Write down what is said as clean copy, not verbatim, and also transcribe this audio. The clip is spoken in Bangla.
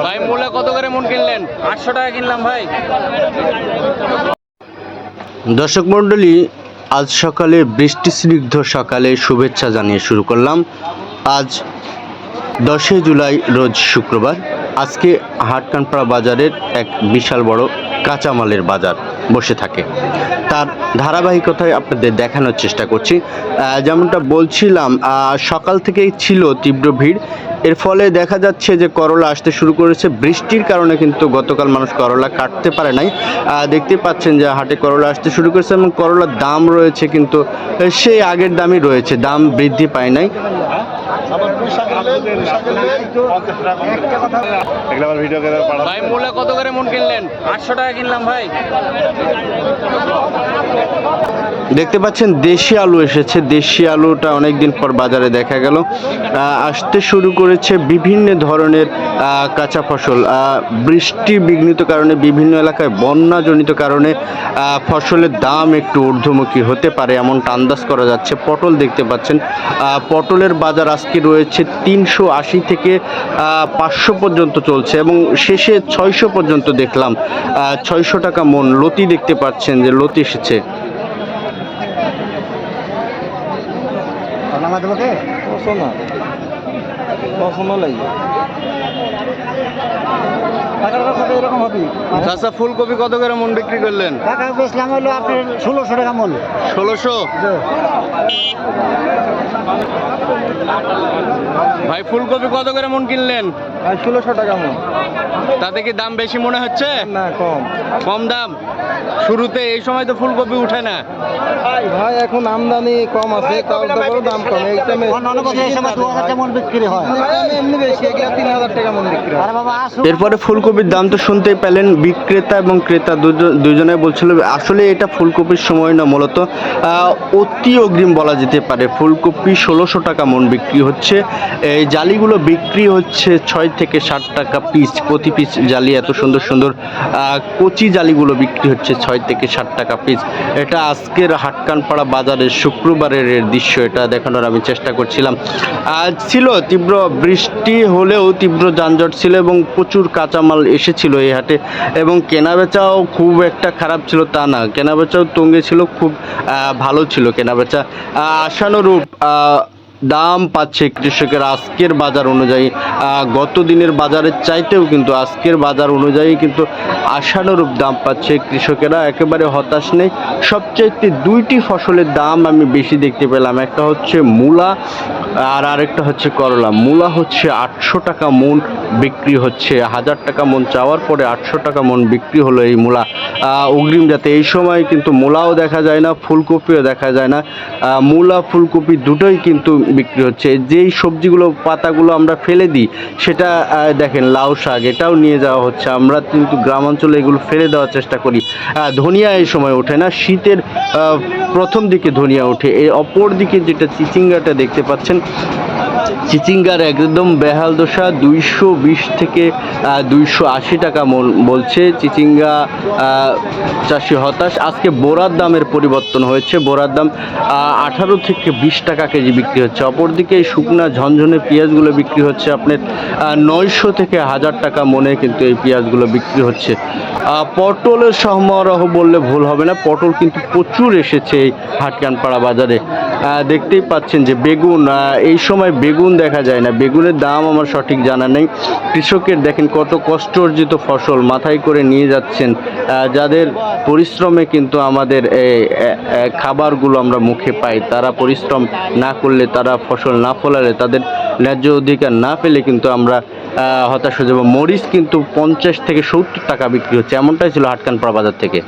ভাই মূলা কত করে মন কিনলেন? 800 টাকা কিনলাম ভাই। দর্শক মণ্ডলী, আজ সকালে বৃষ্টি স্নিগ্ধ সকালে শুভেচ্ছা জানিয়ে শুরু করলাম। আজ 10 জুলাই রোজ শুক্রবার। আজকে হাটকানপাড়া বাজারের এক বিশাল বড় কাঁচামালের বাজার বসে থাকে, তার ধারাবাহিকতায় আপনাদের দেখানোর চেষ্টা করছি। যেমনটা বলছিলাম, সকাল থেকেই ছিল তীব্র ভিড়। এর ফলে দেখা যাচ্ছে যে করলা আসতে শুরু করেছে। বৃষ্টির কারণে কিন্তু গতকাল মানুষ করলা কাটতে পারে নাই। দেখতে পাচ্ছেন যে হাটে করলা আসতে শুরু করেছে এবং করলার দাম রয়েছে কিন্তু সেই আগের দামই রয়েছে, দাম বৃদ্ধি পায় নাই। ভাই মূলা কত করে মন কিনলেন? 800 টাকা কিনলাম ভাই। দেখতে পাচ্ছেন দেশি আলু এসেছে। দেশি আলুটা অনেকদিন পর বাজারে দেখা গেল। আসতে শুরু করেছে বিভিন্ন ধরনের কাঁচা ফসল। বৃষ্টি বিঘ্নিত কারণে বিভিন্ন এলাকায় বন্যাজনিত কারণে ফসলের দাম একটু ঊর্ধ্বমুখী হতে পারে এমনটা আন্দাজ করা যাচ্ছে। পটল দেখতে পাচ্ছেন, পটলের বাজার আজকে রয়েছে 380 থেকে 500 পর্যন্ত চলছে এবং শেষে 600 পর্যন্ত দেখলাম। 600 টাকা মন। লতি দেখতে পাচ্ছেন যে লতি এসেছে। চাচা ফুলকপি কত করে মন বিক্রি করলেন? বেচলাম হলো আপনার 1600 টাকা মন। 1600? ভাই ফুলকপি কত করে মন কিনলেন? 1600 টাকা মন। তাতে কি দাম বেশি মনে হচ্ছে? না, কম দাম। শুরুতে এই সময় তো ফুলকপি উঠে না ভাই, এখন আমদানি কম আছে, দাম কম। এই টাইমে 2000 টাকা মন বিক্রি হয়, এমনি বেশি 3000 টাকা মন বিক্রি হয়। এরপরে ফুলকপির দাম তো শুনতেই পেলেন। বিক্রেতা এবং ক্রেতা দুজনে বলছিল আসলে এটা ফুলকপির সময় না, মূলত অতি অগ্রিম বলা যেতে পারে। ফুলকপি 1600 টাকা মন বিক্রি হচ্ছে। এই জালিগুলো বিক্রি হচ্ছে 6 থেকে 60 টাকা পিস, প্রতি পিস জালি। এত সুন্দর সুন্দর কচি জালিগুলো বিক্রি হচ্ছে 6 থেকে 60 টাকা পিস। এটা আজকের হাটকানপাড়া বাজারের শুক্রবারের দৃশ্য, এটা দেখানোর আমি চেষ্টা করছিলাম। আজ ছিল তীব্র বৃষ্টি হলেও তীব্র যানজট ছিল এবং প্রচুর কাঁচামাল এসেছিল এই হাটে এবং কেনাবেচাও খুব একটা খারাপ ছিল তা না, কেনাবেচাও তুঙ্গে ছিল, খুব ভালো ছিল কেনাবেচা। আশানুরূপ দাম পাচ্ছে কৃষকের আজকের বাজার অনুযায়ী। গত দিনের বাজারের চাইতেও কিন্তু আজকের বাজার অনুযায়ী কিন্তু আশানুরূপ দাম পাচ্ছে কৃষকেরা, একেবারে হতাশ নেই। সবচাইতে দুইটি ফসলের দাম আমি বেশি দেখতে পেলাম, একটা হচ্ছে মূলা আর আরেকটা হচ্ছে করলা। মূলা হচ্ছে 800 টাকা মন বিক্রি হচ্ছে, 1000 টাকা মন চাওয়ার পরে 800 টাকা মন বিক্রি হলো এই মূলা অগ্রিম যাতে। এই সময় কিন্তু মূলাও দেখা যায় না, ফুলকপিও দেখা যায় না। মূলা ফুলকপি দুটোই কিন্তু বিক্রি হচ্ছে। যেই সবজিগুলো পাতাগুলো আমরা ফেলে দিই সেটা দেখেন, লাউ শাক, এটাও নিয়ে যাওয়া হচ্ছে। আমরা কিন্তু গ্রামাঞ্চলে এগুলো ফেলে দেওয়ার চেষ্টা করি। ধনিয়া এই সময় ওঠে না, শীতের প্রথম দিকে ধনিয়া ওঠে। এই অপর দিকে যেটা চিচিঙ্গাটা দেখতে পাচ্ছেন, চিচিঙ্গার একদম বেহাল দশা। 220 থেকে 280 টাকা মন বলছে চিচিঙ্গা। চাষি হতাশ। আজকে বোরার দামের পরিবর্তন হয়েছে, বোরার দাম 18 থেকে 20 টাকা কেজি বিক্রি হচ্ছে। অপরদিকে এই শুকনা ঝনঝনে পেঁয়াজগুলো বিক্রি হচ্ছে আপনার 900 থেকে 1000 টাকা মনে কিন্তু এই পেঁয়াজগুলো বিক্রি হচ্ছে। পটলের সমারোহ বললে ভুল হবে না, পটল কিন্তু প্রচুর এসেছে এই হাটকানপাড়া বাজারে। দেখতেই পাচ্ছেন যে বেগুন, এই সময় বেগুন দেখা যায় না। বেগুনের দাম আমার সঠিক জানা নেই। কৃষকের দেখেন কত কষ্ট অর্জিত ফসল মাথায় করে নিয়ে যাচ্ছেন, যাদের পরিশ্রমে কিন্তু আমাদের খাবারগুলো আমরা মুখে পাই। তারা পরিশ্রম না করলে, তারা ফসল না ফলালে, তাদের ন্যায্য অধিকার না পেলে কিন্তু আমরা হতাশ হয়ে যাব। মরিচ কিন্তু 50 থেকে 70 টাকা বিক্রি হচ্ছে, এমনটাই ছিল হাটকানপাড়া বাজার থেকে।